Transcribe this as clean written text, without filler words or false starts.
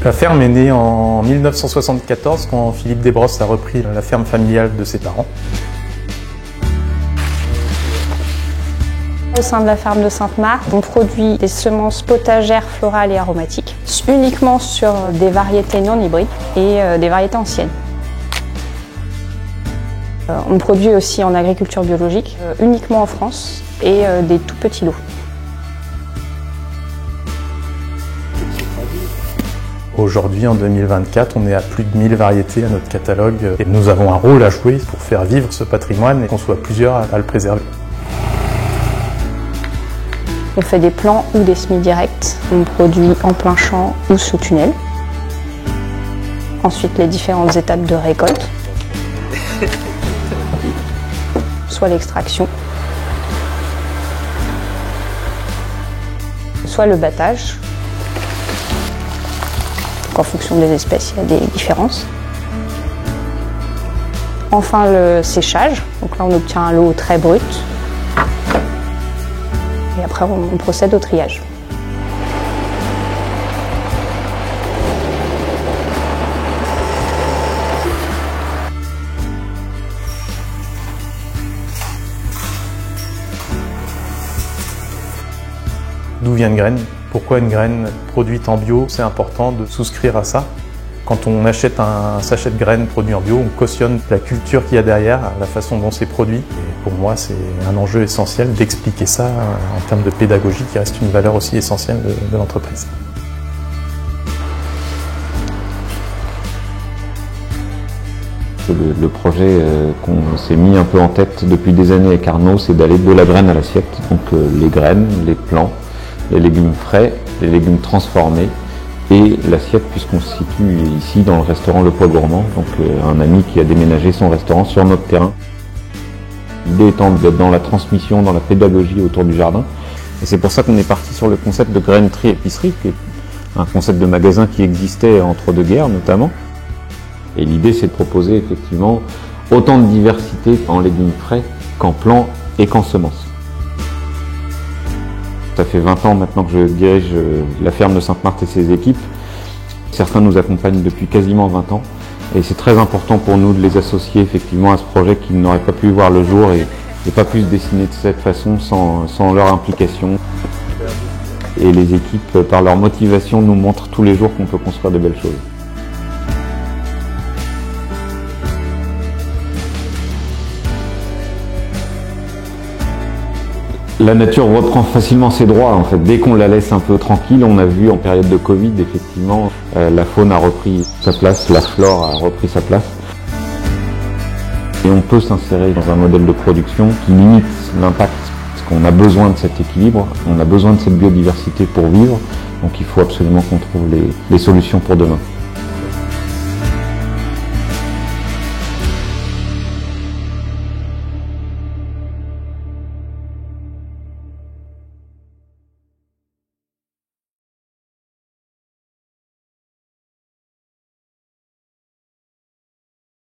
La ferme est née en 1974 quand Philippe Desbrosses a repris la ferme familiale de ses parents. Au sein de la ferme de Sainte-Marthe, on produit des semences potagères, florales et aromatiques, uniquement sur des variétés non hybrides et des variétés anciennes. On produit aussi en agriculture biologique, uniquement en France, et des tout petits lots. Aujourd'hui, en 2024, on est à plus de 1000 variétés à notre catalogue et nous avons un rôle à jouer pour faire vivre ce patrimoine et qu'on soit plusieurs à le préserver. On fait des plants ou des semis directs. On produit en plein champ ou sous tunnel. Ensuite, les différentes étapes de récolte. Soit l'extraction, soit le battage. Donc, en fonction des espèces, il y a des différences. Enfin, le séchage. Donc là, on obtient un lot très brut. Et après, on procède au triage. D'où vient une graine? Pourquoi une graine produite en bio? C'est important de souscrire à ça. Quand on achète un sachet de graines produit en bio, on cautionne la culture qu'il y a derrière, la façon dont c'est produit. Et pour moi, c'est un enjeu essentiel d'expliquer ça en termes de pédagogie, qui reste une valeur aussi essentielle de l'entreprise. Le projet qu'on s'est mis un peu en tête depuis des années avec Arnaud, c'est d'aller de la graine à l'assiette. Donc les graines, les plants, les légumes frais, les légumes transformés et l'assiette, puisqu'on se situe ici dans le restaurant Le Pois Gourmand, donc un ami qui a déménagé son restaurant sur notre terrain. L'idée étant d'être dans la transmission, dans la pédagogie autour du jardin. Et c'est pour ça qu'on est parti sur le concept de grainerie épicerie, qui est un concept de magasin qui existait entre deux guerres notamment. Et l'idée, c'est de proposer effectivement autant de diversité en légumes frais qu'en plants et qu'en semences. Ça fait 20 ans maintenant que je dirige la ferme de Sainte-Marthe et ses équipes. Certains nous accompagnent depuis quasiment 20 ans. Et c'est très important pour nous de les associer effectivement à ce projet qui n'aurait pas pu voir le jour et pas pu se dessiner de cette façon sans leur implication. Et les équipes, par leur motivation, nous montrent tous les jours qu'on peut construire de belles choses. La nature reprend facilement ses droits en fait. Dès qu'on la laisse un peu tranquille, on a vu en période de Covid effectivement la faune a repris sa place, la flore a repris sa place. Et on peut s'insérer dans un modèle de production qui limite l'impact, parce qu'on a besoin de cet équilibre, on a besoin de cette biodiversité pour vivre, donc il faut absolument qu'on trouve les solutions pour demain.